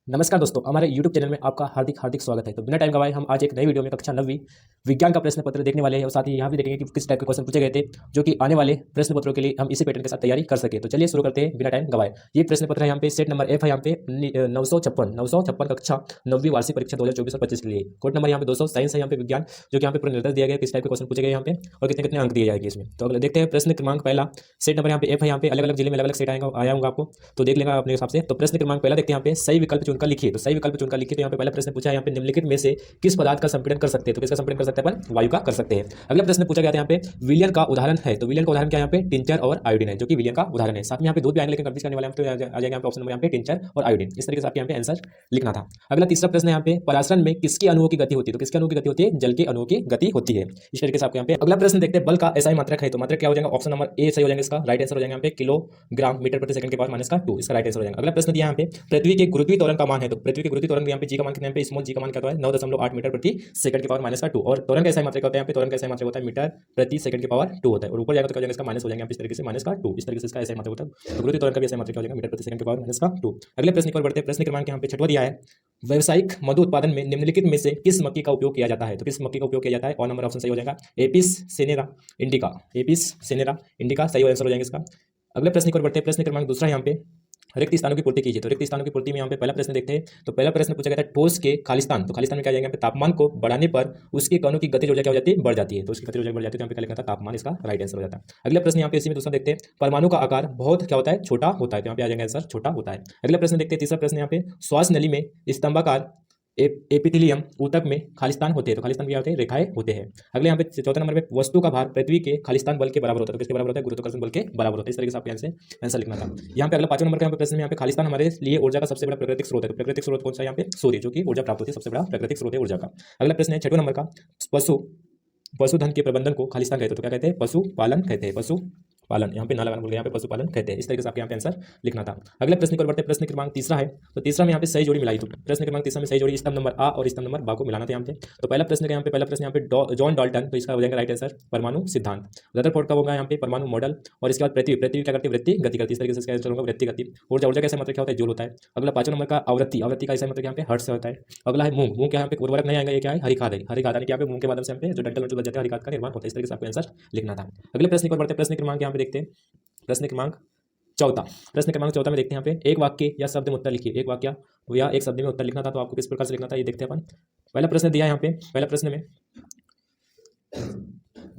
नमस्कार दोस्तों, हमारे YouTube चैनल में आपका हार्दिक हार्दिक स्वागत है। तो बिना टाइम गवाए हम आज एक नई वीडियो में कक्षा 9वीं विज्ञान का प्रश्न पत्र देखने वाले हैं और साथ ही यहाँ भी देखेंगे कि किस टाइप के क्वेश्चन पूछे गए थे, जो कि आने वाले प्रश्न पत्रों के लिए हम इसी पैटर्न के साथ तैयारी कर सके। तो चलिए शुरू करते हैं बिना टाइम गवाए। ये प्रश्न पत्र है यहाँ पे सेट नंबर F है, यहाँ पे 956 कक्षा 9वीं वार्षिक परीक्षा 2024 और 25 के लिए। कोड नंबर यहाँ पे 200 साइंस है यहाँ पे विज्ञान, जो कि यहाँ पे पूरा निर्देश दिया गया किस टाइप के क्वेश्चन पूछे गए यहाँ पे और कितने कितने अंक दिए जाएंगे इसमें। तो अगले देखते हैं प्रश्न क्रमांक पहला। सेट नंबर यहाँ पे F है, यहाँ पे अलग अलग जिले में अलग अलग सेट आया होगा आपको, तो देख लेगा अपने हिसाब से। तो प्रश्न क्रमांक पहला देखते हैं यहाँ पे सही विकल्प चुनकर लिखिए। तो सही विकल्प चुनकर लिखिए। तो यहाँ पे पहला प्रश्न पूछा है यहाँ पे निम्नलिखित में से किस पदार्थ का संपीड़न कर सकते हैं। तो किसका संपीड़न कर सकते हैं अपन? वायु का कर सकते हैं। अगला प्रश्न पूछा गया था यहाँ पे विलियन का उदाहरण है। तो विलियन का उदाहरण क्या है यहाँ पे? टिंचर और आयोडीन है, जो कि विलियन का उदाहरण है। साथ में यहाँ पे दूध भी आएंगे, लेकिन कंफ्यूज करने वाले हम तो आ जाएंगे यहाँ पे ऑप्शन नंबर यहाँ पे टिंचर और आयोडीन। इस तरीके से आपके यहाँ पे आंसर लिखना था। अगला तीसरा प्रश्न यहाँ पे परासरण में किसके अणुओं की गति होती है। तो किसके अणुओं की गति होती है? जल के अणुओं की गति होती है। इस तरीके से आपके यहाँ पे अगला प्रश्न देखते हैं बल का एसआई मात्रक है। तो मात्रक क्या हो जाएगा? ऑप्शन नंबर ए सही हो जाएगा, इसका राइट आंसर हो जाएगा यहाँ पे किलोग्राम मीटर प्रति सेकंड के पावर माइनस का 2, इसका राइट आंसर हो जाएगा। अगला प्रश्न दिया यहाँ पे पृथ्वी के गुरुत्वीय त्वरण का मान है। तो पृथ्वी के गुरुत्वीय त्वरण यहाँ पे जी का मान कितना है? स्मॉल जी का मान क्या है? 9.8 मीटर प्रति सेकंड के पावर माइनस का 2। और त्वरण का एसआई मात्रक होता है यहाँ पे, त्वरण का एसआई मात्रक होता है मीटर प्रति सेकंड के पावर 2 होता है। और ऊपर जाएगा तो क्या हो जाएगा? इसका माइनस हो जाएगा यहाँ पे, इस तरीके से माइनस का 2। इस तरीके से इसका एसआई मात्रक होता है। तो गुरुत्वीय त्वरण का भी एसआई मात्रक हो जाएगा मीटर प्रति सेकंड के पावर माइनस का 2। अगले प्रश्न पर बढ़ते हैं। प्रश्न क्रमांक यहाँ पे 6वां दिया है व्यावसायिक मधु उत्पादन में निम्नलिखित में से किस मक्खी का उपयोग किया जाता है। तो किस मक्खी का उपयोग किया जाता है? और नंबर ऑप्शन सही हो जाएगा एपिस सेनेरा इंडिका। एपिस सेनेरा इंडिका सही आंसर हो जाएगा इसका। अगले प्रश्न पर बढ़ते हैं। प्रश्न क्रमांक दूसरा यहाँ पे रिक्त स्थानों की पूर्ति कीजिए। तो रिक्त स्थानों की पूर्ति में यहाँ पे पहला प्रश्न देखते हैं। तो पहला प्रश्न पूछा गया था ठोस के खालिस्तान। तो खालिस्तान में क्या जाएगा? यहाँ पे तापमान को बढ़ाने पर उसके कणों की गतिज ऊर्जा क्या हो जाती है? बढ़ जाती है। तो उसकी गतिज ऊर्जा बढ़ जाती है, तो यहाँ पे क्या लिखा था? तापमान, इसका राइट आंसर हो जाता है। अगला प्रश्न यहाँ पे इसी में दूसरा देखते हैं परमाणु का आकार बहुत क्या होता है? छोटा होता है। तो यहाँ पे आ जाएगा आंसर छोटा होता है। अगला प्रश्न देखते हैं। तीसरा प्रश्न यहाँ पे श्वास नली में स्तंभाकार एपिथेलियम ऊतक में खालिस्तान होते हैं। तो खालिस्तान क्या होते हैं? रेखाएं होते हैं। अगले यहाँ पे चौथा नंबर पे वस्तु का भार पृथ्वी के खालिस्तान बल के बराबर होता है। तो किसके बराबर होता है? गुरुत्वाकर्षण बल के बराबर होता है। इस तरीके से आपके आंसर लिखना था। यहाँ पे अगला 5वां नंबर का यहाँ पे प्रश्न में यहाँ पे खालिस्तान हमारे लिए ऊर्जा का सबसे बड़ा प्राकृतिक स्रोत है। तो प्राकृतिक स्रोत कौन सा? यहाँ पे सूर्य, जो कि ऊर्जा प्राप्त होती है, सबसे बड़ा प्राकृतिक स्रोत है ऊर्जा का। अगला प्रश्न है 6वें नंबर का पशुधन के प्रबंधन को खालिस्तान कहते हैं। तो क्या कहते हैं? पशुपालन कहते हैं। पशुपालन यहाँ पे ना लगाना बोल गया, यहाँ पे पशुपालन कहते हैं। इस तरीके से आपके यहाँ पे आंसर लिखना था। अगले प्रश्न पर बढ़ते। प्रश्न क्रमांक तीसरा है। तो तीसरा में यहाँ पे सही जोड़ी मिलाई। तो प्रश्न क्रमांक तीसरा में सही जोड़ी स्तंभ नंबर आ और स्तंभ नंबर बा को मिलाना था यहाँ पे। तो पहला प्रश्न का यहाँ पे जॉन डाल्टन, तो इसका हो जाएगा राइट आंसर परमाणु सिद्धांत। रदरफोर्ड का होगा यहाँ पे परमाणु मॉडल। और इसके बाद पृथ्वी क्या करती है? वृत्ति गति करती है। इस तरीके से इसका आंसर होगा वृत्ति गति। ऊर्जा का ऐसा मतलब क्या होता है? जूल होता है। अगला 5वां नंबर का आवृत्ति का ऐसा मतलब यहाँ पे हर्ट्ज से होता है। अगला है मूंग यहाँ पे उर्वरक नहीं आएगा, ये क्या है? हरी खाद है। हरी खाद यानी कि यहाँ पे मूंग के माध्यम से यहाँ पे जो डंठल बच जाता है हरी खाद का निर्माण होता है। इस तरीके से आपको आंसर लिखना था। अगले प्रश्न पर बढ़ते। प्रश्न क्रमांक यहाँ पे देखते हैं। प्रश्न क्रमांक चौथा में देखते हैं यहाँ पे एक वाक्य या शब्द में उत्तर लिखिए। एक वाक्य या एक शब्द में उत्तर लिखना था। तो आपको किस प्रकार से लिखना था ये देखते हैं अपन। पहला प्रश्न दिया यहाँ पे। पहला प्रश्न में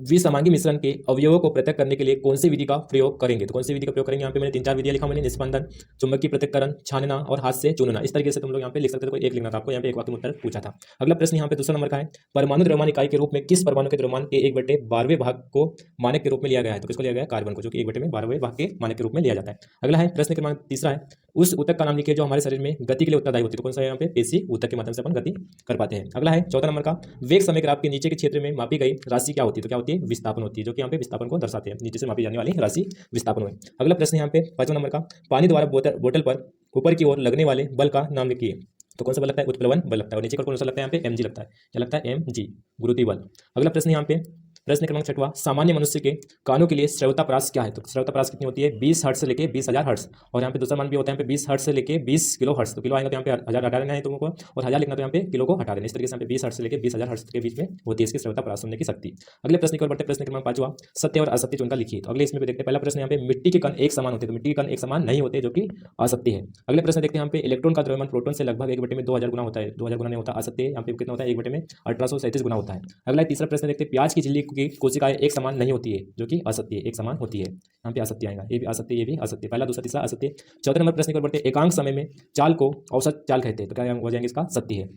विसमांगी मिश्रण के अवयवों को पृथक करने के लिए कौन सी विधि का प्रयोग करेंगे। तो कौन सी विधि का प्रयोग करेंगे? यहाँ पे मैंने 3-4 विधियां लिखा मैंने, निस्पंदन, चुंबकीय पृथक्करण, छानना और हाथ से चुनना। इस तरीके से तुम लोग यहाँ पे लिख सकते हो। कोई एक लिखना था आपको, यहाँ पे एक वाक्य में उत्तर पूछा था। अगला प्रश्न यहाँ पे दूसरा नंबर का है परमाणु द्रव्यमान इकाई के रूप में किस परमाणु के द्रव्यमान के 1/12वें भाग को मानक के रूप में लिया गया है। तो किसको लिया गया है? कार्बन को, जो कि 1/12वें भाग के मानक के रूप में लिया जाता है। अगला है प्रश्न क्रमांक तीसरा है उस ऊतक का नाम लिखिए जो हमारे शरीर में गति के लिए उत्तरदायी होती है। तो कौन सा है? यहाँ पे पेशी ऊतक के माध्यम से अपन गति कर पाते हैं। अगला है 14 नंबर का वेग समय ग्राफ के नीचे के क्षेत्र में मापी गई राशि क्या होती है। तो क्या होती है? विस्थापन होती है, जो कि यहाँ पे विस्थापन को दर्शाते हैं। नीचे से मापी जाने वाली राशि विस्थापन हुई। अगला प्रश्न यहाँ पे 5वां नंबर का पानी द्वारा बोतल पर ऊपर की ओर लगने वाले बल का नाम लिखिए। तो कौन सा बल लगता है? उत्प्लवन बल लगता है। और नीचे कौन सा लगता है? यहाँ पे mg लगता है। क्या लगता है? mg, गुरुत्वीय बल। अगला प्रश्न यहाँ पे प्रश्न क्रमांक 6वां सामान्य मनुष्य के कानों के लिए श्रव्यतापरास क्या है। तो श्रव्यतापरास कितनी होती है? 20 हर्ट्ज से लेके 20,000 हर्ट्ज। और यहाँ पे दूसरा मान भी होता है यहाँ पे 20 हर्ट्ज से लेके 20 किलो हर्ट्ज। तो किलो आएगा तो यहाँ पे 1000 हटा देना है तुमको, और 1000 लिखना तो यहाँ पे किलो को हटा देना। इस तरीके से यहाँ पे 20 हर्ट्ज से लेके 20,000 हर्ट्ज के बीच में होती है इसकी श्रव्यतापरास सुनने की शक्ति। अगले प्रश्न की ओर बढ़ते। प्रश्न क्रमांक 5वां सत्य और असत्य चुनकर लिखिए। तो अगले इसमें देखते हैं। पहला प्रश्न यहाँ पे मिट्टी के कण एक समान होते हैं। तो मिट्टी के कण एक समान नहीं होते, जो कि असत्य है। अगले प्रश्न देखते हैं यहाँ पे इलेक्ट्रॉन का द्रव्यमान प्रोटॉन से लगभग 1/में 2000 गुना होता है। 2000 गुना नहीं होता, असत्य है। यहाँ पे कितना होता है? 1/में 1837 गुना होता है। अगला तीसरा प्रश्न देखते हैं प्याज की झिल्ली की कोशिकाएं एक समान नहीं होती है, जो कि असत्य है। एक समान होती है, यहाँ पे असत्य आएगा। ये भी असत्य, ये भी असत्य। पहला दूसरा तीसरा असत्य। चौथे नंबर प्रश्न की ओर बढ़ते। एकांक समय में चाल को औसत चाल कहते हैं। तो क्या हो जाएंगे? इसका सत्य है।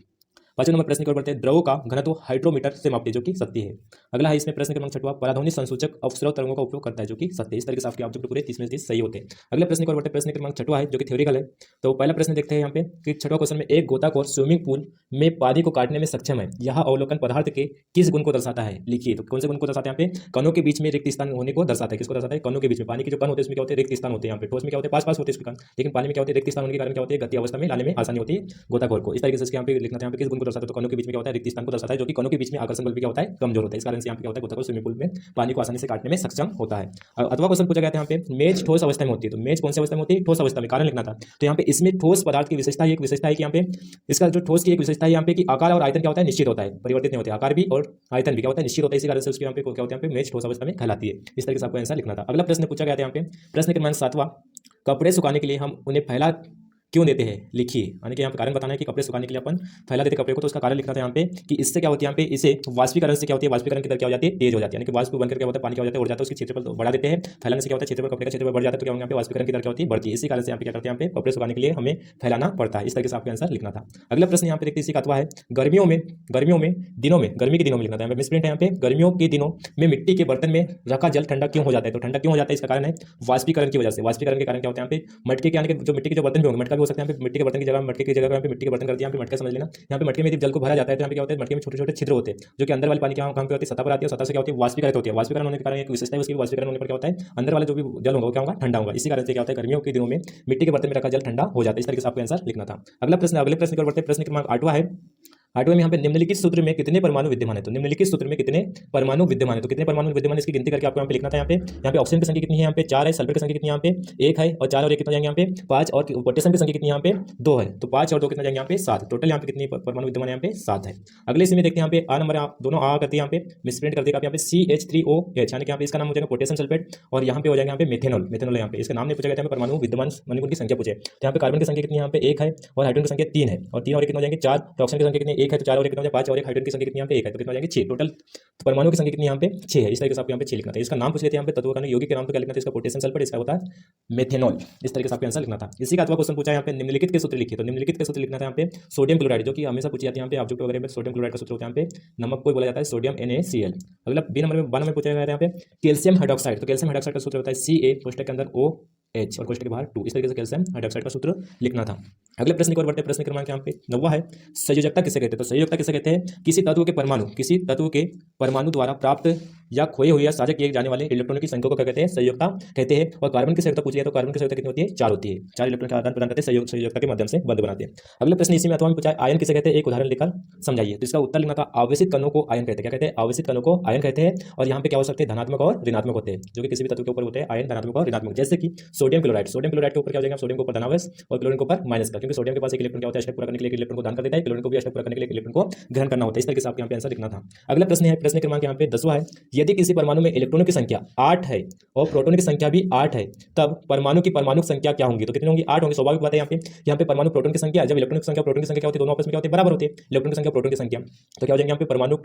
5वें नंबर प्रश्न की ओर बढ़ते हैं द्रव का घनत्व हाइड्रोमीटर से मापते हैं, जो कि सत्य है। अगला है इसमें प्रश्न क्रमांक 6वां पराध्वनि संसूचक अवस्रव तरंगों का उपयोग करता है, जो कि सत्य है। इस तरीके से आपके ऑब्जेक्ट पूरे 30 में 30 सही होते हैं। अगले प्रश्न की ओर बढ़ते। प्रश्न क्रमांक 6वां है, जो कि थ्योरिकल है। तो पहला प्रश्न देखते हैं यहाँ पे कि 6वां क्वेश्चन में एक गोताखोर स्विमिंग पूल में पानी को काटने में सक्षम है। यह अवलोकन पदार्थ के किस गुण को दर्शाता है? लिखिए। तो कौन से गुण को दर्शाते हैं? यहाँ पे कणों के बीच में रिक्त स्थान होने को दर्शाता है। किसको दर्शाता है? कणों के बीच में पानी के जो कण होते हैं उसमें क्या होते हैं? रिक्त स्थान होते हैं। यहाँ पे ठोस में क्या होते हैं? पास होते हैं इसके कण, लेकिन पानी में क्या होते हैं? रिक्त स्थान होने के कारण क्या होते हैं? गति अवस्था में लाने में आसानी होती है गोताखोर को। इस तरीके से यहाँ पे लिखना था। यहाँ पे किस गुण को दर्शाता है, तो कणों के बीच में क्या होता है, रिक्त स्थान को दर्शाता है, जो कि कणों के बीच में आकर्षण बल भी क्या होता है, कमजोर होता है। इस कारण से यहाँ पे क्या होता है, गोताखोर स्विमिंग पूल में पानी को आसानी से काटने में सक्षम होता है। अथवा क्वेश्चन पूछा गया था यहाँ पे, मेज ठोस अवस्था में होती है, तो मेज कौन सी अवस्था में होती है, ठोस अवस्था में, कारण लिखना था। तो यहाँ पे इसमें ठोस पदार्थ की विशेषता एक विशेषता है कि यहाँ पे इसका जो ठोस की एक विशेषता है यहाँ पे कि आकार और आयतन क्या होता है, निश्चित होता है, परिवर्तित नहीं होते, आकार भी और आयतन भी क्या होता है, निश्चित होता है। इसी कारण से उसके यहाँ पे क्या होता है, यहाँ पे मेज ठोस अवस्था में कहलाती है। इस तरीके से आपको आंसर लिखना था। अगला प्रश्न पूछा गया था यहाँ पे, प्रश्न क्रमांक 7वां, कपड़े सुखाने के लिए हम उन्हें फैला क्यों देते हैं, लिखिए। यानी कि यहाँ पे कारण बताना है कि कपड़े सुखाने के लिए अपन फैला देते कपड़े को, तो उसका कारण लिखना था यहाँ पे कि इससे क्या होती है, यहाँ पे इसे वाष्पीकरण से क्या होती है, वाष्पीकरण की दर क्या हो जाती है, तेज हो जाती है। यानी कि वाष्प बनकर क्या होता है, पानी क्या हो जाता है, उड़ जाता है, उसके क्षेत्रफल बढ़ा देते हैं। फैलाने से क्या होता है, क्षेत्रफल, कपड़े का क्षेत्रफल बढ़ जाता है, तो क्या यहाँ पे वाष्पीकरण की दर क्या होती है, बढ़ती है। इसी कारण से यहाँ पे क्या करते हैं, यहाँ पे कपड़े सुखाने के लिए हमें फैलाना पड़ता है। इस तरीके से आपका आंसर लिखना था। अगला प्रश्न यहाँ पे देखते हैं, इसी का अथवा है, गर्मियों में दिनों में, गर्मी के दिनों में लिखना था। मिसप्रिंट है यहाँ पे, गर्मियों के दिनों में मिट्टी के बर्तन में रखा जल ठंडा क्यों हो जाता है, तो ठंडा क्यों हो जाता है, इसका कारण है वाष्पीकरण की वजह से। वाष्पीकरण के कारण क्या होता है, यहाँ पे मटके के, यानी कि जो मिट्टी के जो बर्तन भी होंगे, मटका भी हो सकता है, यहाँ पे मिट्टी के बर्तन की जगह, मटके की जगह पे मिट्टी के बर्तन कर दिया, यहाँ पे मटका समझ लेना। यहाँ पे मटके में जब जल को भरा जाता है तो यहाँ पे क्या होता है, मटके में छोटे छोटे छिद्र होते हैं, जो कि अंदर वाले पानी क्या कहाँ पे होती है, सतह पर आती है, सतह से क्या होती है, वाष्पीकरण होती है। वाष्पीकरण होने के कारण एक विशेषता है उसकी, वाष्पीकरण होने पर क्या होता है, अंदर वाला जो भी जल होगा क्या होगा, ठंडा होगा। इसी कारण से क्या होता है, गर्मियों के दिनों में मिट्टी के बर्तन में रखा जल ठंडा हो जाता है। इस तरीके से आपको आंसर लिखना था। अगले प्रश्न की ओर बढ़ते हैं। प्रश्न क्रमांक 8वां है, 8वें में यहाँ पे निम्नलिखित सूत्र में कितने परमाणु विद्यमान है, तो निम्नलिखित सूत्र में कितने परमाणु विद्यमान है, तो कितने परमाणु विद्यमान है इसकी गिनती करके आपको यहाँ पे लिखना था। यहाँ पे ऑक्सीजन की संख्या कितनी है, यहाँ पे 4 है, सल्फर की संख्या कितनी है, यहाँ पे 1 है, और 4 और 1 कितना जाएंगे, यहाँ पे 5, और पोटेशियम की संख्या कितनी है, यहाँ पे 2 है, तो 5 और 2 कितना जाएंगे, यहाँ पे 7। टोटल यहाँ पे कितनी परमाणु विद्यमान है, यहाँ पे 7 है। अगले इसमें देखते हैं, यहाँ पे आ नंबर दोनों आ करते हैं, यहाँ पे मिसप्रिंट कर देगा, यहाँ पे CH3OH, यानी कि यहाँ पे इसका नाम हो जाएगा पोटेशियम सल्फेट, और यहाँ पे हो जाएगा यहाँ पे मेथेनॉल। मेथेनॉल यहाँ पे इसका नाम नहीं पूछा गया था, परमाणु विद्यमान उनकी संख्या पूछे। तो यहाँ पे कार्बन की संख्या कितनी है, यहाँ पे 1 है, और हाइड्रोजन की संख्या 3 है, और 3 और 1 कितना हो जाएंगे 4। तो ऑक्सीजन की संख्या कितनी 1 है, तो 4 और 1 कितना हो जाएगा 5, और एक हाइड्रोजन की संख्या कितनी यहाँ पे 1 है, तो कितना हो जाएंगे 6। टोटल परमाणु की संख्या कितनी यहाँ पे 6 है। इस तरीके से आपको यहाँ पे 6 लिखना था। इसका नाम पूछ लेते हैं, यहाँ पे तत्व का यौगिक के नाम पे क्या लिखना था, इसका पोटेशियम सल्फेट, इसका होता है मेथेनॉल। इस तरीके से आपको आंसर लिखना था। इसी का अथवा क्वेश्चन पूछा है, यहाँ पे निम्नलिखित के सूत्र लिखिए, तो निम्नलिखित के सूत्र लिखना था यहाँ पे सोडियम क्लोराइड, जो कि हमेशा पूछी जाती है यहाँ पे ऑब्जेक्ट वगैरह में। सोडियम क्लोराइड का सूत्र होता है यहाँ पे नमक को बोला जाता है सोडियम NaCl। अगला बी नंबर में 12 में पूछा गया है यहाँ पे कैल्शियम हाइड्रोक्साइड, तो कैल्शियम हाइड्रोक्साइड का सूत्र होता है Ca कोष्टक के अंदर OH और कोष्टक के बाहर 2। इस तरीके से कैल्शियम हाइड्रोक्साइड का सूत्र लिखना था। अगले प्रश्न की ओर बढ़ते हैं। प्रश्न क्रमांक यहाँ पे 9वां है, संयोजकता किसे कहते हैं, तो संयोजकता किसे कहते हैं, किसी तत्व के परमाणु द्वारा प्राप्त या खोए हुए या साझा किए जाने वाले इलेक्ट्रॉनों की संख्या को क्या कहते हैं, संयोजकता कहते हैं। और कार्बन की संयोजकता पूछी है, तो कार्बन की संयोजकता कितनी होती है, 4 होती है। 4 इलेक्ट्रॉन का आदान प्रदान करते हैं, संयोजकता के माध्यम से बंध बनाते हैं। अगले प्रश्न इसी में अथवा में पूछा है, आयन किसे कहते हैं, एक उदाहरण लेकर समझाइए। तो इसका उत्तर लिखना था, आवेशित कणों को आयन कहते हैं। क्या कहते हैं, आवेशित कणों को आयन कहते हैं। और यहाँ पे क्या हो सकते हैं, धनात्मक और ऋणात्मक होते हैं, जो कि किसी भी तत्व के ऊपर होते हैं आयन, धनात्मक और ऋणात्मक। जैसे कि सोडियम क्लोराइड के ऊपर क्या हो जाएगा, सोडियम के ऊपर धनावेश और क्लोरीन के ऊपर माइनस का, क्योंकि सोडियम के पास एक इलेक्ट्रॉन क्या होता है, अष्टक पूरा करने के लिए एक इलेक्ट्रॉन को दान कर देता है, क्लोरीन को भी अष्टक पूरा करने के लिए एक इलेक्ट्रॉन को ग्रहण करना होता है। इस तरीके से आपको यहाँ पे आंसर लिखना था। अगला प्रश्न है, प्रश्न क्रमांक यहाँ पे 10वां है, यदि किसी परमाणु में इलेक्ट्रॉनों की संख्या 8 है और प्रोटॉन की संख्या भी 8 है, तब परमाणु की परमाणु संख्या क्या होंगी, तो कितनी होंगी, 8 होंगी। स्वाभाविक बात है, यहाँ पे परमाणु प्रोटॉन की संख्या, जब इलेक्ट्रॉन की संख्या प्रोटॉन की संख्या क्या होती है, दोनों आपस में क्या होती है, बराबर होती है। इलेक्ट्रॉन की संख्या प्रोटॉन की संख्या, तो क्या हो जाएगा यहाँ पे परमाणु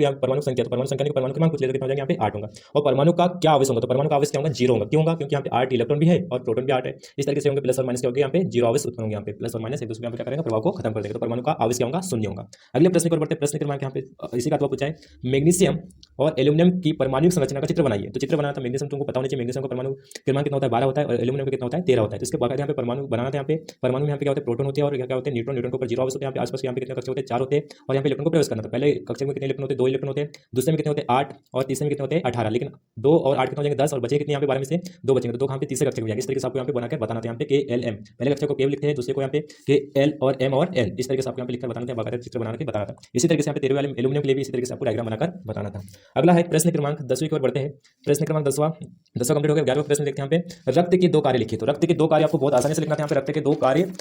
संख्या, तो परमाणु संख्या की परमाणु क्रमांक पूछ लेते, कितना हो जाएगा यहाँ पे 8 होगा। और परमाणु का क्या आवेश होगा, तो परमाणु का आवेश क्या होगा, 0 होगा। क्यों होगा, क्योंकि यहाँ पे 8 इलेक्ट्रॉन भी है और प्रोटॉन भी 8 है। इस तरीके से होंगे प्लस और माइनस क्या होगा, यहाँ पे 0 आवेश उत्पन्न होंगे, यहाँ पे प्लस और माइनस एक दूसरे यहाँ पे क्या करेंगे, प्रभाव को खत्म कर देगा। तो परमाणु का आवेश क्या होगा, 0 होगा। अगले प्रश्न पर बढ़ते हैं। प्रश्न क्रमांक यहाँ पे इसी का अथवा पूछा है, मैग्नीशियम और एल्यूमिनियम की परमाणु संरचना का चित्र बनाइए। तो चित्र बनाना था, मैग्नीशियम तुमको पता होना चाहिए, मैग्नीशियम का परमाणु क्रमांक कितना होता है, 12 होता है, और एल्यूमिनियम का कितना होता है, 13 होता है। तो इसके बाद यहाँ पे परमाणु बनाना था। यहाँ पे परमाणु में यहाँ पे क्या होता है, प्रोटॉन होते हैं और क्या होते हैं, न्यूट्रॉन। न्यूट्रॉन के ऊपर 0 आवेश होते हैं। यहाँ पे आसपास यहाँ पे कितने कक्षक होते हैं, 4 होते हैं, और यहाँ पे इलेक्ट्रॉन को प्रवेश करना था। पहले कक्षक में कितने इलेक्ट्रॉन होते हैं, 2 इलेक्ट्रॉन होते हैं। दूसरे में कितने होते हैं, 8, और तीसरे में कितने होते हैं, 18। लेकिन 2 और 8 कितने हो जाएंगे, 10, और बचे कितने यहाँ पे 12 में से 2 बचेंगे, तो 2 यहाँ पे तीसरे कक्षक में जाएंगे। इस तरीके से आपको यहाँ पे बनाकर बताना था। यहाँ पे KLM पहले कक्षक को K लिखते हैं, दूसरे को यहाँ पे KL और M और L। इस तरीके से आपको यहाँ पे लिखकर बताना था, बाकायदा चित्र बना के बताना था। इसी तरीके से यहाँ पे 13वें वाले एल्यूमिनियम के लिए भी इसी तरीके से आपको डायग्राम बनाकर बताना था। अगला है प्रश्न क्रमांक 10वीं की ओर बढ़ते हैं। प्रश्न क्रमांक 10वां कंप्लीट हो गया। 11वां प्रश्न देखते हैं। यहाँ पे रक्त के 2 कार्य लिखिए। तो रक्त के 2 कार्य आपको बहुत आसानी से लिखना था। यहाँ पे रक्त के 2 कार्य,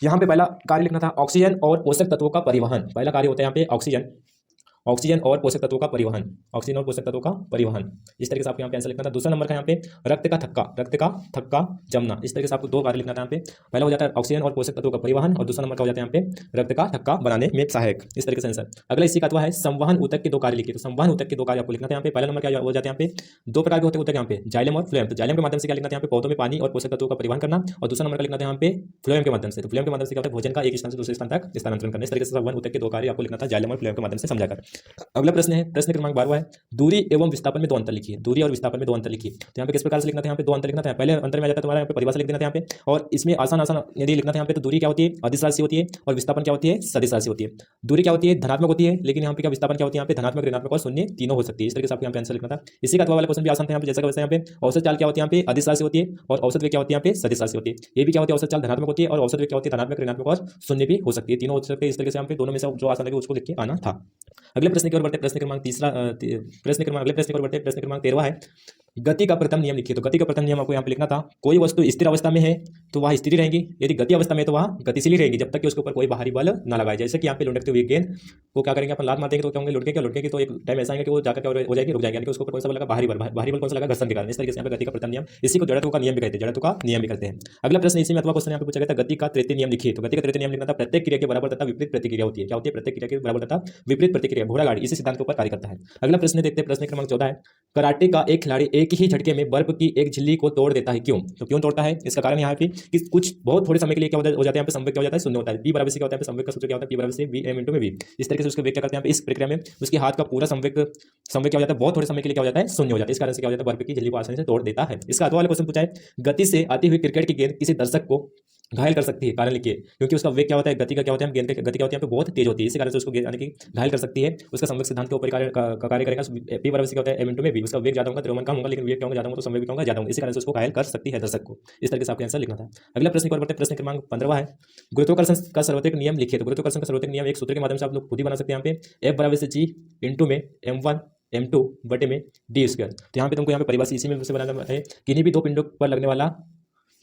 यहाँ पे पहला कार्य लिखना था ऑक्सीजन और पोषक तत्वों का परिवहन। पहला कार्य होता है यहाँ पे ऑक्सीजन और पोषक तत्वों का परिवहन, ऑक्सीजन और पोषक तत्वों का परिवहन। इस तरीके से आपको यहाँ पे आंसर लिखना था। दूसरा नंबर का यहाँ पे रक्त का थक्का जमना। इस तरीके से आपको 2 कार्य लिखना था। यहाँ पे पहला हो जाता है ऑक्सीजन और पोषक तत्वों का परिवहन, और दूसरा नंबर का हो जाता है यहाँ पे रक्त का थक्का बनाने में सहायक। इस तरीके से आंसर। अगला इसी का अथवा है संवहन ऊतक के 2 कार्य लिखिए। तो संवहन ऊतक के 2 कार्य आपको लिखना था। यहाँ पे पहला नंबर क्या हो जाता है, यहाँ पे 2 प्रकार के होते हैं ऊतक, यहाँ पे जाइलम और फ्लोएम। तो जाइलम के माध्यम से क्या लिखना था, यहाँ पे पौधों में पानी और पोषक तत्वों का परिवहन करना, और दूसरा नंबर का लिखना था यहाँ पे फ्लोएम के माध्यम से। तो फ्लोएम के माध्यम से क्या होता है, भोजन का एक स्थान से दूसरे स्थान तक स्थानांतरण करना। इस तरीके से संवहन ऊतक के 2 कार्य आपको लिखना था जाइलम और फ्लोएम के माध्यम से समझाकर। अगला प्रश्न है, प्रश्न क्रमांक 12 है, दूरी एवं विस्थापन में दो अंतर लिखिए। दूरी और विस्थापन में दो अंतर लिखिए। तो यहाँ पे किस प्रकार से लिखना था, यहाँ पे दो अंतर लिखना था। पहले अंतर में आ जाता है तुम्हारा यहाँ पे परिभाषा लिख देना था यहाँ पे, और इसमें आसान आसान यदि लिखना था यहाँ पे, तो दूरी क्या होती है, अदिश राशि होती है, और विस्थापन क्या होती है, सदिश राशि होती है। दूरी क्या होती है, धनात्मक होती है, लेकिन यहाँ पे क्या विस्थापन क्या होती है, यहाँ पे धनात्मक, ऋणात्मक और शून्य तीनों हो सकती है। इस तरीके से आपको यहाँ पे आंसर लिखना था। इसी का अथवा वाला क्वेश्चन भी आसान था यहाँ पे, जैसा वैसे यहाँ पे औसत चाल क्या होती है, यहाँ पे अदिश राशि होती है, और औसत वेग क्या होती है, यहाँ पे सदिश राशि होती है। ये भी क्या होती है, औसत चाल धनात्मक होती है, और औसत वेग क्या होती है, धनात्मक, ऋणात्मक और शून्य भी हो सकती है, तीनों हो सकते हैं। इस तरीके से यहाँ पे दोनों में से जो आसान लगे उसको लिख के आना था। अगले प्रश्न की ओर बढ़ते, प्रश्न क्रमांक अगले प्रश्न की ओर बढ़ते, प्रश्न क्रमांक 13 है, गति का प्रथम नियम लिखिए। तो गति का प्रथम नियम आपको यहाँ पे लिखना था, कोई वस्तु स्थिर अवस्था में है तो वह स्थिर रहेगी, यदि गति अवस्था में तो वह गतिशील रहेगी, जब तक कि उसके ऊपर कोई बाहरी बल ना लगाए। जैसे कि यहाँ पे लुढ़कते हुए गेंद को क्या करेंगे, अपन लात मार देंगे तो क्या होंगे, लुढ़केगी, तो एक टाइम ऐसा आएगा कि वो जाकर क्या हो जाएगी, रुक जाएगी, यानी कि उसके ऊपर कौन सा बल लगा, बाहरी बल कौन सा लगा, घर्षण के कारण। इस तरीके से यहाँ पे गति का प्रथम नियम, इसी को जड़त्व का नियम भी कहते हैं, जड़त्व का नियम भी कहते हैं। अगला प्रश्न इसी में अथवा क्वेश्चन यहाँ पे पूछा गया था, गति का तृतीय नियम लिखिए। तो गति का तृतीय नियम लिखना था, प्रत्येक क्रिया के बराबर तथा विपरीत प्रतिक्रिया होती है। क्या होती है, प्रत्येक क्रिया के बराबर तथा विपरीत प्रतिक्रिया, घोड़ा गाड़ी, इसी सिद्धांत के ऊपर कार्य करता है। अगला प्रश्न देखते हैं, प्रश्न क्रमांक 14 है, कराटे का एक खिलाड़ी एक ही झटके में बर्फ की एक झिल्ली को तोड़ देता है, क्यों? तो क्यों तोड़ता है, इसका कारण यहाँ पे कि कुछ बहुत थोड़े समय के लिए क्या हो जाता है, यहाँ पे संवेग क्या हो जाता है, शून्य होता है। बी बराबर से क्या होता है, संवेग का सूत्र क्या होता है, पी बराबर से वी एम इंटू में वी। इस तरीके से उसके वेग क्या करते हैं, इस प्रक्रिया में उसके हाथ का पूरा संवेग क्या हो जाता है, बहुत थोड़े समय के लिए क्या हो जाता है, शून्य हो जाता है। इस कारण से क्या हो जाता है, बर्फ की झिल्ली को आसानी से तोड़ देता है। इसका अगला वाला क्वेश्चन पूछा है, गति से आती हुई क्रिकेट की गेंद किसी दर्शक को घायल कर सकती है, कारण लिखिए। क्योंकि उसका वेग क्या होता है, गति का क्या होता है, गेंद की गति क्या होती है, यहाँ पे बहुत तेज होती है, इसी कारण से उसको यानी कि घायल कर सकती है। उसका संवेग सिद्धांत के ऊपर कार्य करेगा। पी बराबर से क्या होता है, एम इंटू में बी। उसका वेग ज्यादा होगा, द्रव्यमान कम होगा, लेकिन वेग क्या होगा, ज्यादा होगा तो संवेग क्या होगा, ज्यादा होगा, इसी कारण से उसको घायल कर सकती है दर्शक को। इस तरीके से आपका आंसर लिखना था। अगला प्रश्न पर बढ़ते, प्रश्न क्रमांक 15 है, गुरुत्वाकर्षण का सर्वोत्तम नियम लिखिए। तो गुरुत्वाकर्षण का सर्वोत्तम नियम एक सूत्र के माध्यम से आप लोग खुद ही बना सकते हैं। यहाँ पे एफ बराबर से जी इंटू में m1 m2 बटे में डी स्क्वायर। तो यहाँ पे तुमको यहाँ पे परिभाषा इसी में से बनाना है, किन्हीं भी दो पिंडों पर लगने वाला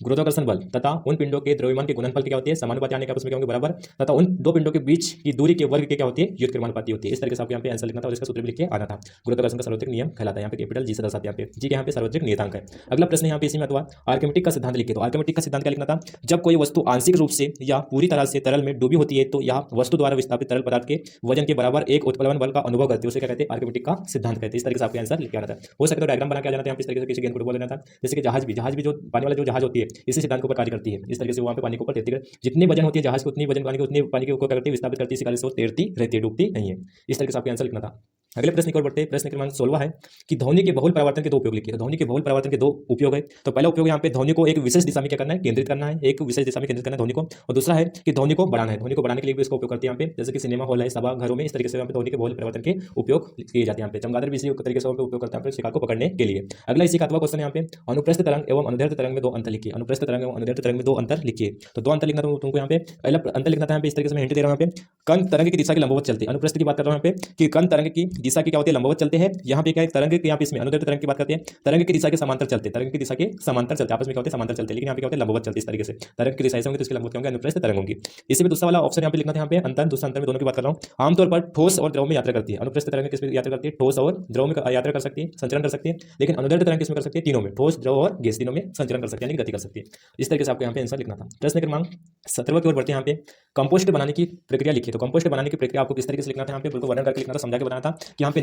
गुरुत्वाकर्षण बल तथा उन पिंडों के द्रव्यमान के गुणनफल की क्या होती है, समानुपाती, यानी कि आपस में क्या होंगे, बराबर, तथा उन दो पिंडों के बीच की दूरी के वर्ग की क्या होती है, व्युत्क्रमानुपाती होती है। इस तरीके से आपको यहाँ पे आंसर लिखना था और इसका सूत्र भी लिख के आना था। गुरुत्वाकर्षण का सर्वोत्तम नियम कहलाता है, यहाँ पे कैपिटल जी से दर्शाते हैं, यहाँ पे जी के यहाँ पे सर्वोत्तम नियतांक है। अगला प्रश्न यहाँ पे इसी में अथवा आर्किमिडिस का सिद्धांत लिखिए। तो आर्किमिडिस का सिद्धांत क्या लिखना था, जब कोई वस्तु आंशिक रूप से या पूरी तरह से तरल में डूबी होती है तो यह वस्तु द्वारा विस्थापित तरल पदार्थ के वजन के बराबर एक उत्प्लवन बल का अनुभव करती है, उसे क्या कहते हैं, आर्किमिडिस का सिद्धांत कहते हैं। इस तरीके से आपका आंसर लिख के आना था। हो सकता है डायग्राम बना के आ जाना था यहाँ पे, इस तरीके से किसी गेंद को डुबो लेना था। जैसे कि जहाज भी जो पानी वाला जो जहाज होती है, इसी सिद्धांत के ऊपर करती है। इस तरीके से वहां पे पानी के ऊपर तैरती है, जितनी वजन होती है जहाज की उतनी वजन पानी की उतनी पानी के ऊपर करती है, विस्थापित करती है, इसी कारण से वो तैरती रहती है, डूबती नहीं है। इस तरीके से आपका आंसर लिखना था। अगले प्रश्न की ओर बढ़ते हैं, प्रश्न क्रमांक 16 है कि ध्वनि के बहुल परावर्तन के दो उपयोग लिखिए। तो ध्वनि के बहुल परावर्तन के दो उपयोग है। तो पहला उपयोग यहाँ पे ध्वनि को एक विशेष दिशा में क्या करना है, केंद्रित करना है, एक विशेष दिशा में केंद्रित करना है ध्वनि को। और दूसरा है कि ध्वनि को बढ़ाना है, ध्वनि को बढ़ाने के लिए भी इसका उपयोग करते हैं यहाँ पे, जैसे कि सिनेमा हॉल है, सभा घरों में, इस तरीके से यहाँ पे ध्वनि के बहुल परिवर्तन के उपयोग किए जाते हैं। यहाँ पे चमगादड़ भी इसी तरीके से उपयोग करते हैं शिकार को पकड़ने के लिए। अगला इसी का अथवा क्वेश्चन यहाँ पे, अनुप्रस्थ तरंग एवं अनुदैर्ध्य तरंग में दो अंतर लिखिए। अनुप्रस्थ तरंग एवं अनुदैर्ध्य तरंग में दो अंतर लिखिए। तो दो अंतर लिखना तुमको यहाँ पे, पहला अंतर लिखना था यहाँ पे, इस तरीके से मैं हिंट दे रहा हूँ यहाँ पे, कण तरंग की दिशा की लंबवत चलते हैं। अनुप्रस्थ की बात कर रहा हूँ यहाँ पे कि कण तरंग की दिशा की क्या होती है, लंबवत चलते हैं। यहाँ पे क्या है, तरंग के यहाँ पे इसमें अनुदैर्ध्य तरंग की बात करते हैं, तरंग की दिशा के समांतर चलते हैं, तरंग की दिशा के समांतर चलते हैं, आपस में क्या होते हैं, समांतर चलते हैं, लेकिन यहाँ पे क्या होते हैं, लंबवत चलते हैं। इस तरीके से तरंग की दिशा ऐसे होंगे तो इसकी लंबवत क्या होंगे, अनुप्रस्थ तरंग होंगी। इसी में दूसरा वाला ऑप्शन यहाँ पे लिखना था, यहाँ पे अंतर, दूसरा अंतर में दोनों की बात कर रहा हूँ। आमतौर पर ठोस और द्रव में यात्रा करती है। अनुप्रस्थ तरंग किस में यात्रा करती है, ठोस और द्रव में यात्रा कर सकती है, संचरण कर सकती है। लेकिन अनुदैर्ध्य तरंग किसमें कर सकती है, तीनों में, ठोस, द्रव और गैस, तीनों में संचरण कर सकती है, यानी गति कर सकती है। इस तरीके से आपको यहाँ पे आंसर लिखना था। प्रश्न क्रमांक 17 की ओर बढ़ते हैं। यहाँ पे कंपोस्ट बनाने की प्रक्रिया लिखिए। तो कंपोस्ट बनाने की प्रक्रिया आपको किस तरीके से लिखना था, यहाँ पे बिल्कुल वर्णन करके लिखना था, समझा के बनाना था कि यहाँ पे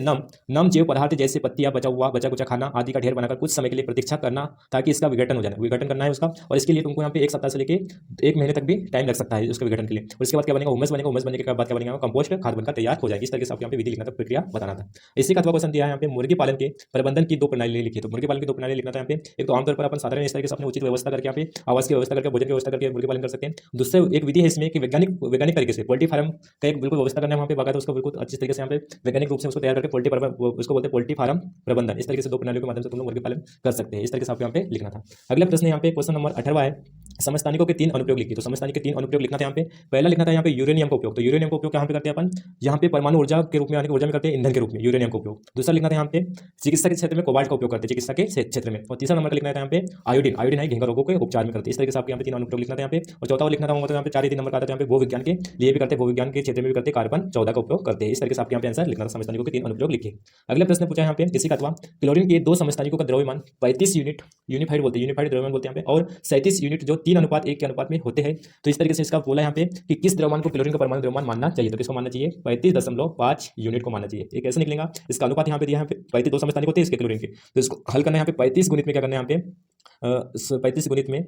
नम जैव पदार्थ जैसे पत्तियां, बचा कुचा खाना आदि का ढेर बनाकर कुछ समय के लिए प्रतीक्षा करना ताकि इसका विघटन हो जाए, विघटन करना है उसका। और इसके लिए तुमको यहाँ पे एक सप्ताह से लेकर एक महीने तक भी टाइम लग सकता है उसके विघटन के लिए। और इसके बाद क्या बनेगा, हुमस बनेगा, हुमस बनने के बाद क्या बनेगा, कंपोस्ट खाद बनकर तैयार हो जाएगी। इस तरीके से आपको यहाँ पे विधि लिखना था, प्रक्रिया बताना था। इसी का अथवा क्वेश्चन दिया है यहाँ पे, मुर्गी पालन के प्रबंधन की दो प्रणाली लिखी। तो मुर्गी पालन की दो प्रणाली लिखना था यहाँ पे। एक तो आमतौर पर अपन साधारण इस तरीके से अपने उचित व्यवस्था करके यहाँ पे आवास की व्यवस्था करके, भोजन की व्यवस्था करके मुर्गी पालन कर सकते हैं। दूसरे एक विधि है इसमें कि वैज्ञानिक तरीके से पोल्ट्री फार्म का एक बिल्कुल व्यवस्था करना है वहाँ पे, बाकायदा उसको बिल्कुल अच्छी तरीके से यहाँ पे वैज्ञानिक रूप से उसको तैयार करके उसको बोलते हैं पोल्ट्री फार्म प्रबंधन। इस तरीके से दो प्रणालियों के माध्यम से तुम लोग मुर्गी पालन कर सकते हैं। इस तरीके से आपको यहाँ पे लिखना था। अगला प्रश्न यहाँ पे क्वेश्चन नंबर 18 है, समस्थानिकों के तीन अनुप्रयोग लिखिए। तो समस्थानिक के तीन अनुप्रयोग लिखना था यहाँ पे। पहला लिखना था यहाँ पे यूरेनियम का उपयोग। तो यूरेनियम का उपयोग यहाँ पे करते हैं अपन, यहाँ पे परमाणु ऊर्जा के रूप में, यानी कि ऊर्जा में करते हैं, ईंधन के रूप में यूरेनियम का उपयोग। दूसरा लिखना था यहाँ पे चिकित्सा के क्षेत्र में कोबाल्ट का उपयोग करते हैं, चिकित्सा के क्षेत्र में। और तीसरा नंबर का लिखना था यहाँ पे आयोडीन, आयोडीन है घेंघा रोगों के उपचार में करते हैं। इस तरीके से आपको यहाँ पे तीन अनुप्रयोग लिखना था यहाँ पे। और चौथा लिखना था यहाँ पे 4 ही नंबर का आता है यहाँ पे, भू विज्ञान के लिए भी करते हैं, भू विज्ञान के क्षेत्र में भी करते हैं, कार्बन 14 का उपयोग करते हैं। इस तरीके से आपके यहाँ पे आंसर लिखना था, समस्थानिकों के तीन अनुप्रयोग लिखिए। अगला प्रश्न पूछा यहाँ पे इसी का अथवा, क्लोरीन के दो समस्थानिकों का द्रव्यमान 35 यूनिट, यूनिफाइड बोलते हैं, यूनिफाइड द्रव्यमान बोलते हैं यहाँ पे, और 37 यूनिट जो 3:1 के अनुपात में होते हैं। तो इस तरीके से इसका बोला यहाँ पे कि किस द्रव्यमान को क्लोरीन का परमाणु द्रव्यमान मानना चाहिए। तो किसको मानना चाहिए, 35.5 यूनिट को मानना चाहिए। ये कैसे निकलेगा, इसका अनुपात यहाँ पे दिया है, 35 दो समस्थानिक होते हैं इसके क्लोरीन के। तो इसको हल करना है यहाँ पे 35 गुणित में क्या करना है यहाँ पे 35 गुणित में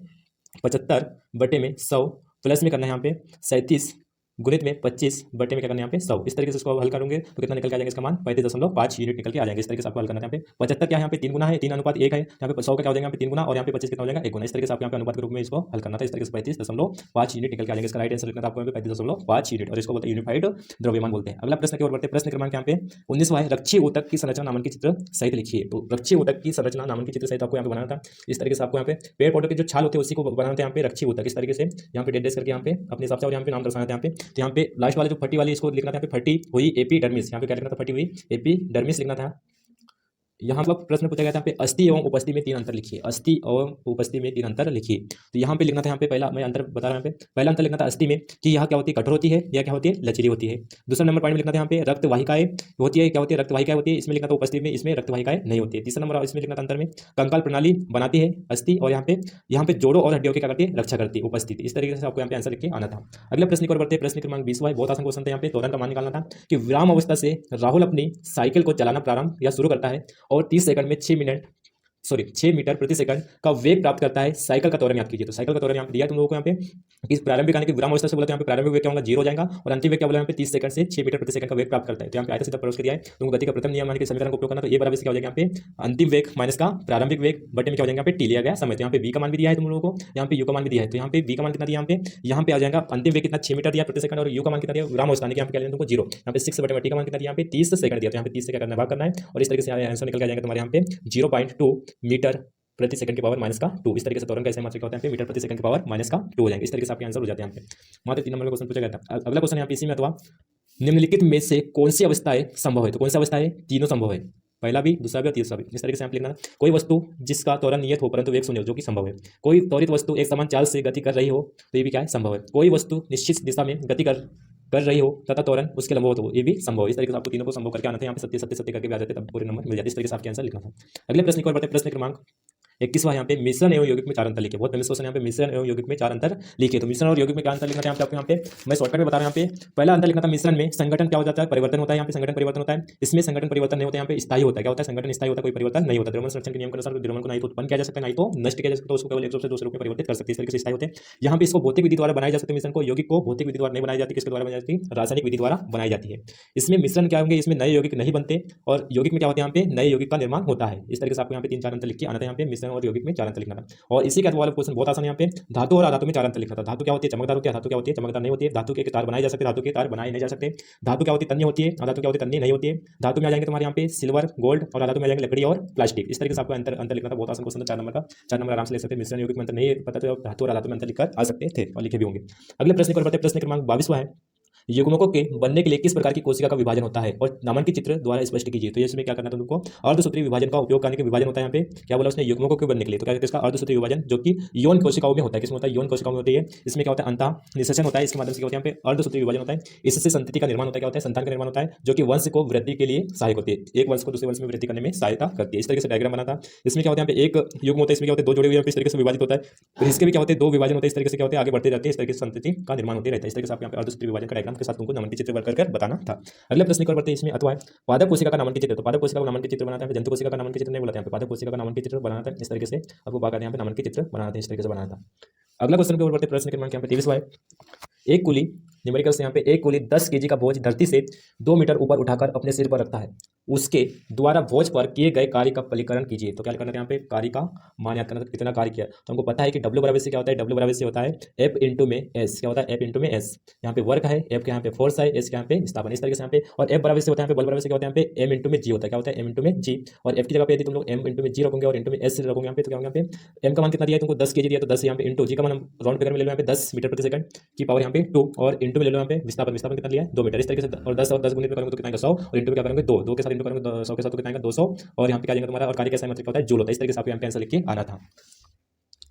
75 बटे में 100 प्लस में करना है यहाँ पे 37 गुणित में 25 बटे में क्या करना है यहाँ पे 100। इस तरीके से इसको हल करोगे तो कितना निकल के आ जाएगा इसका मान 35.5 यूनिट निकल के आ जाएंगे। इस तरीके से आपको हल करना है। यहाँ पे 75 क्या है, यहाँ पे 3 गुना है, 3:1 है। यहाँ पे 100 का क्या हो जाएगा, यहाँ पे 3 गुना, और यहाँ पे 25 कितना हो जाएगा 1 गुना। इस तरीके से आपको यहाँ पे अनुपात के रूप में इसको हल करना था। इस तरीके से 35.5 यूनिट निकल के आ जाएगा। इसका राइट आंसर लिखना था आपको यहाँ पे 35.5 यूनिट, और इसको बोलते हैं यूनिफाइड द्रव्यमान बोलते हैं। अगला प्रश्न की ओर बढ़ते हैं। प्रश्न क्रमांक यहाँ पे 19वां है, रक्षी ऊतक की संरचना नामांकित चित्र सहित लिखिए। तो रक्षी ऊतक की संरचना नामांकित चित्र सहित आपको यहाँ पे बनाना था। इस तरीके से आपको यहाँ पे पेड़ पौधों के जो छाल होते हैं उसी को बनाना था यहाँ पे रक्षी ऊतक। इस तरीके से यहाँ पे डेड करके यहाँ पे अपने हिसाब से और यहाँ पे नाम दर्शाना था यहाँ पे। तो यहाँ पे लास्ट वाले जो फटी वाली इसको लिखना था यहाँ पे फटी हुई एपिडर्मिस। यहाँ पे क्या लिखना था, फटी हुई एपिडर्मिस लिखना था। यहाँ पर प्रश्न पूछा गया था यहाँ पे अस्थि एवं उपस्थिति में 3 अंतर लिखिए। अस्थि एवं उपस्थिति में 3 अंतर लिखिए। तो यहाँ पे लिखना था यहाँ पे पहला मैं अंतर बता रहा हूँ। यहाँ पे पहला अंतर लिखना था अस्थि में कि यह क्या होती है, कठोर होती है, या क्या होती है, लचीली होती है। दूसरा नंबर पॉइंट में लिखना था यहाँ पे रक्त वाहिकाएं होती है, क्या होती है, रक्त वाहिकाएं होती है। इसमें लिखना था उपस्थिति में इसमें रक्त वाहिकाएं नहीं होती है। तीसरा नंबर इसमें लिखना था अंतर में कंकाल प्रणाली बनाती है अस्थि, और यहाँ पे जोड़ों और हड्डियों की क्या करती है, रक्षा करती है उपस्थिति। इस तरीके से आपको यहाँ पे आंसर लिख के आना था। अगले प्रश्न की ओर बढ़ते हैं। प्रश्न क्रमांक 20 बहुत आसान क्वेश्चन था। यहाँ पे त्वरण का मान निकालना था कि विराम अवस्था से राहुल अपनी साइकिल को चलाना प्रारंभ या शुरू करता है और 30 सेकंड में 6 मीटर प्रति सेकंड का वेग प्राप्त करता है। साइकिल का त्वरण याद कीजिए। तो साइकिल का त्वरण यहाँ पे दिया तुम लोगों को यहाँ पे इस प्रारंभिक आने की विराम अवस्था से बोला, यहाँ पे प्रारंभिक वेग क्या होगा 0 हो जाएगा, और अंतिम वेग क्या बोला यहाँ पे 30 सेकंड से 6 मीटर प्रति सेकंड का वेग प्राप्त करता है। तो यहाँ पे आयत सीधा परोस के दिया है। तुमको गति का प्रथम नियम मान के समीकरण को उपयोग करना। तो ये बराबर क्या हो जाएगा यहाँ पे अंतिम वेग माइनस का प्रारंभिक वेग बटे में क्या हो जाएगा यहाँ पे टी लिया गया समय। तो यहाँ पे v का मान भी दिया है तुम लोगों को, यहाँ पे u का मान भी दिया है। तो यहाँ पे v का मान कितना दिया, यहाँ पे आ जाएगा अंतिम वेग कितना 6 मीटर दिया प्रति सेकंड, और u का मान कितना दिया विराम अवस्था यहाँ पे क्या तुमको 0। यहाँ पे 6 बटे में t का मान कितना दिया यहाँ पे 30 सेकंड दिया। तो यहाँ पे 30 से क्या करना भाग करना है, और इस तरीके से आंसर निकल जाएगा तुम्हारे यहाँ पे 0.2 मीटर प्रति सेकंड की पावर माइनस का 2। इस तरीके से त्वरण कैसे मात्रा क्या होता है मीटर प्रति सेकंड की पावर माइनस का 2 हो जाएगा। इस तरीके से आपके आंसर हो जाते हैं यहाँ पे। मात्र 3 नंबर का क्वेश्चन पूछा गया था। अगला क्वेश्चन यहाँ पे इसी में अथवा निम्नलिखित में से कौन सी अवस्थाएं संभव है। तो कौन सी अवस्था है, तीनों संभव है, पहला भी, दूसरा भी और तीसरा भी। इस तरीके से आप लिखना, कोई वस्तु जिसका त्वरण नियत हो परंतु वेग शून्य हो, जो कि संभव है। कोई त्वरित वस्तु एक समान चाल से गति कर रही हो, तो ये भी क्या है, संभव है। कोई वस्तु निश्चित दिशा में गति कर रही हो तथा त्वरण उसके लंबवत हो, ये भी संभव है। इस तरीके से आपको तीनों को संभव करके आना था। यहाँ पे 70 करके भी आ जाते तब पूरे नंबर मिल जाते। इस तरीके से आपके आंसर लिखना था। अगले प्रश्न की ओर बढ़ते। प्रश्न क्रमांक 21वां यहाँ पे मिश्रण एवं यौगिक में 4 अंतर लिखे। बहुत फेमस क्वेश्चन यहाँ पे मिश्रण एवं यौगिक में 4 अंतर लिखे। तो मिश्रण और यौगिक में क्या अंतर लिखना था यहाँ पे मैं शॉर्टकट में बता रहा हूँ। यहाँ पे पहला अंतर लिखना था मिश्रण में संगठन क्या हो जाता है, परिवर्तन होता है। यहाँ पे संगठन परिवर्तन होता है, इसमें संगठन परिवर्तन नहीं होता है, यहाँ पे स्थायी होता है। क्या होता है, संगठन स्थायी होता है, कोई परिवर्तन नहीं होता। द्रव्यमान संरक्षण के नियम के अनुसार द्रव्यमान को नहीं तो उत्पन्न किया जा सकता है, नहीं तो नष्ट किया जा सकता है, उसको केवल एक रूप से दूसरे रूप में परिवर्तित कर सकते हैं। इस तरीके से स्थायी होते हैं। यहाँ पे इसको भौतिक विधि द्वारा बनाया जा सकता है मिश्रण को, यौगिक को भौतिक विधि द्वारा नहीं बनाई जाती, किसके द्वारा बनाई जाती है, रासायनिक विधि द्वारा बनाई जाती है। इसमें मिश्रण क्या होंगे, इसमें नए यौगिक नहीं बनते, और यौगिक में क्या होता है, यहाँ पे नए यौगिक का निर्माण होता है। इस तरीके से आपको यहाँ पे 3-4 अंतर लिख के आना था। यहाँ पे मिश्रण और यौगिक में 4 अंतर लिखना था। और इसी के वाला क्वेश्चन बहुत आसान है। यहाँ पे धातु और अधातु में 4 अंतर लिखा था। धातु क्या होती है, चमकदार होती है, धातु क्या होती है, चमकदार नहीं होती है। धातु के तार बनाए जा सकते, धातु के तार बनाए नहीं जा सकते। धातु क्या होती है, तन्य होती है, धातु क्या होती है, तन्य नहीं होती है। धातु में आ जाएंगे तुम्हारे यहाँ पे सिल्वर, गोल्ड, और धातु में आ जाएंगे लकड़ी और प्लास्टिक। इस तरीके से आपको अंतर लिखना था। बहुत आसान क्वेश्चन था, 4 नंबर का। 4 नंबर आराम से ले सकते हैं। मिश्रण यौगिक में अंतर नहीं पता तो धातु और अधातु में अंतर लिखकर आ सकते थे, और लिखे भी होंगे। अगले प्रश्न को बढ़ते। प्रश्न क्रमांक 22वां है, युग्मकों के बनने के लिए किस प्रकार की कोशिका का विभाजन होता है और नामांकित चित्र द्वारा स्पष्ट कीजिए। तो इसमें क्या करना था तुमको, अर्धसूत्री विभाजन का उपयोग करने के विभाजन होता है। यहाँ पे क्या बोला उसने, युग्मकों के बनने के लिए। तो क्या कहते हैं इसका अर्धसूत्री विभाजन, जो कि यौन कोशिकाओं में होता है। किसमें होता है, यौन कोशिकाओं में होती है। इसमें क्या होता है, अंतः निषेचन होता है, इसके माध्यम से क्या होता है, यहाँ पे अर्धसूत्री विभाजन होता है। इससे संतति का निर्माण होता है। क्या होता है, संतान का निर्माण होता है, जो कि वंश को वृद्धि के लिए सहायक होती है, एक वंश को दूसरे वंश में वृद्धि करने में सहायता करती है। इस तरीके से डायग्राम बना था। इसमें क्या होता है, यहाँ पे एक युग्म होता है, इसमें क्या होता है, 2 जोड़े हुए इस तरीके से विभाजित होता है। फिर इसके भी क्या होते हैं, 2 विभाजन होते हैं। इस तरीके से क्या होते हैं, आगे बढ़ते जाते हैं। इस तरीके से संतति का निर्माण होते रहता है। इस तरीके से आप यहाँ पे अर्धसूत्री विभाजन का डायग्राम के साथ तुमको नामांकित चित्र बनकर बताना था। अगले प्रश्न पर बढ़ते हैं। इसमें अथवा पादप कोशिका का नामांकित चित्र। तो पादप कोशिका का नामांकित चित्र बनाता है, जंतु कोशिका का नामांकित चित्र नहीं बोलते हैं। पादप कोशिका का नामांकित चित्र बनाना था। इस तरीके से आपको बात करते हैं, यहाँ पे नामांकित चित्र बनाना था, इस तरीके से बनाना था। अगला क्वेश्चन के ऊपर बढ़ते। प्रश्न क्रमांक यहाँ पे 23वां है, एक कुली न्यूमेरिकल से यहाँ पे एक कुली 10 kg का बोझ धरती से 2 मीटर ऊपर उठाकर अपने सिर पर रखता है, उसके द्वारा बोझ पर किए गए कार्य का फलीकरण कीजिए। तो क्या करना है, यहाँ पे कार्य का मान याद करना था, कितना कार्य किया। तो हमको पता है कि W बराबर से क्या होता है, W बराबर से होता है F इंटू में S। क्या होता है, F इंटू में S। यहाँ पे वर्क है, F के यहाँ पे फोर्स है, S के यहाँ पे विस्थापन। इस तरीके से यहाँ पे, और F बराबर से होता है यहाँ पे बल बराबर से क्या होता है, यहाँ पे M इंटू में G होता है। क्या होता है, M इंटू में G। और F की जगह पे यदि तुम लोग M इंटू में G रखोगे और इंटू में S रखोगे यहाँ पे, तो क्या होगा, यहाँ पे M का मान कितना दिया है तुमको, 10 kg दिया, तो 10 यहाँ पे इंटू G का मान हम राउंड फिगर में ले लो, यहाँ पे 10 मीटर प्रति सेकंड की पावर यहाँ पे 2, और इंटू में ले लो यहाँ पे विस्थापन कितना लिया है, 2 मीटर। इस तरीके से, और 10 और 10 गुणित करेंगे तो कितना आएगा, 100, और इंटू में क्या करेंगे, 2 के साथ इंटू करेंगे, 100 के साथ तो कितना आएगा, 200, और यहाँ पे क्या जाएगा तुम्हारा, और कार्य कैसा मतलब होता है, जूल होता है। इस तरीके से आपको यहाँ पे आंसर लिख के आना था।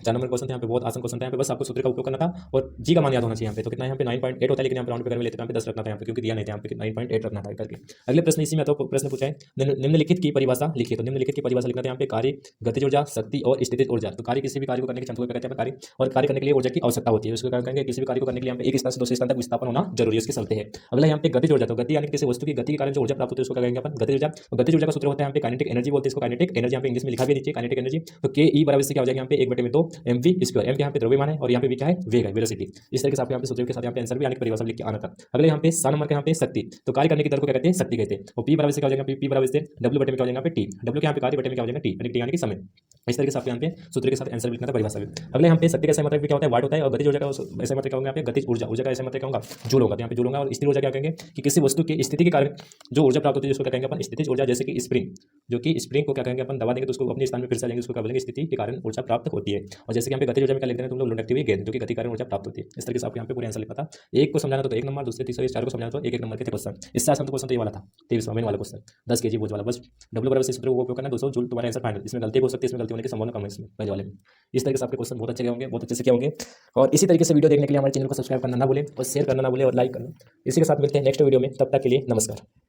4 नंबर क्वेश्चन था। यहाँ पे बहुत आसान क्वेश्चन था। यहाँ पे बस आपको सूत्र का उपयोग करना था, और जी का मान याद होना चाहिए। यहाँ पे तो कितना, यहाँ पे 9.8 होता है, लेकिन यहाँ पे राउंड फिगर में लेते हैं, यहाँ पे 10 रखना था यहाँ पे, क्योंकि दिया नहीं था यहाँ पे, 9.8 रखना था करके। अगले प्रश्न इसी में तो प्रश्न पूछा है, निम्नलिखित की परिभाषा लिखिए। तो निम्नलिखित की परिभाषा लिखना था यहाँ पे, कार्य, गतिज ऊर्जा, शक्ति और स्थितिज ऊर्जा। तो कार्य किसी भी कार्य को करने के क्षमता को कहते हैं कार्य, और कार्य करने के लिए ऊर्जा की आवश्यकता होती है। उसको क्या करेंगे, किसी भी कार्य को करने के लिए यहाँ पे एक स्थान से दूसरे स्थान तक विस्थापन होना जरूरी है, उसके चलते हैं। अगला यहाँ पे गतिज ऊर्जा। तो गति यानी किसी वस्तु की गति के कारण जो ऊर्जा प्राप्त होती है उसको कहेंगे अपन गतिज ऊर्जा। तो गतिज ऊर्जा का सूत्र होता है यहाँ पे काइनेटिक एनर्जी बोलते हैं इसको, काइनेटिक एनर्जी यहाँ पे इंग्लिश में लिखा भी नीचे काइनेटिक एनर्जी। तो के ई बराबर से क्या हो जाएगा यहाँ पे 1/2 एम वी स्क्वायर, एम यहाँ पे द्रव्यमान है और यहाँ पे वी क्या है, वेग है, वेलोसिटी। इस तरीके से आपको यहाँ पे सूत्र के साथ यहाँ पे आंसर भी आने की परिभाषा लिख के आना था। अगले यहाँ पे 7 नंबर के यहाँ पे शक्ति, तो कार्य करने की दर को क्या कहते हैं, शक्ति कहते हैं। और पी बराबर से क्या हो जाएगा, पी बराबर से डब्ल्यू बटे में क्या हो जाएगा पे टी, डब्ल्यू के यहाँ पे कार्य बटे में क्या हो जाएगा टी, यानी टी यानी कि समय। इस तरीके से आपको यहाँ पे सूत्र के साथ आंसर लिखना था, परिभाषा में। अगले यहाँ पे शक्ति का ऐसा मतलब क्या होता है, वाट होता है, और गतिज ऊर्जा का ऐसा मतलब क्या होगा, यहाँ पे गतिज ऊर्जा, ऊर्जा का ऐसा मतलब क्या होगा, जूल होगा। यहाँ पे जूल होगा। और स्थिर ऊर्जा क्या कहेंगे कि किसी वस्तु की स्थिति के कारण जो ऊर्जा प्राप्त होती है जिसको क्या कहेंगे अपन, स्थितिज ऊर्जा। जैसे कि स्प्रिंग, जो कि स्प्रिंग को क्या कहेंगे अपन, दबा देंगे तो उसको अपने स्थान में फिर से आ जाएंगे, उसको क्या बोलेंगे, स्थिति के कारण ऊर्जा प्राप्त होती है। और जैसे कि यहाँ पे गतिज ऊर्जा में क्या लिखते हैं तुम लोग, लुढ़कती हुई गेंद, जो कि गति कारण ऊर्जा प्राप्त होती है। इस तरीके से आपको यहाँ पे पूरे आंसर लिखा था। एक को समझाना तो 1 नंबर, दूसरे तीसरे 4 को समझाना तो 1 नंबर के थे क्वेश्चन। इससे आसान तो क्वेश्चन तो ये वाला था, 23वां मेन वाला क्वेश्चन, 10 kg बोझ वाला। बस डब्ल्यू बराबर से सूत्र को उपयोग करना, 200 जूल तुम्हारा आंसर फाइनल। इसमें गलती हो सकती है, इसमें गलती होने की संभावना कम है, इसमें पहले वाले में। इस तरीके से आपके क्वेश्चन बहुत अच्छे होंगे, बहुत अच्छे से किए होंगे। और इसी तरीके से वीडियो देखने के लिए हमारे चैनल को सब्सक्राइब करना ना भूलें और शेयर करना ना भूलें और लाइक करना। इसी के साथ मिलते हैं नेक्स्ट वीडियो में, तब तक के लिए नमस्कार।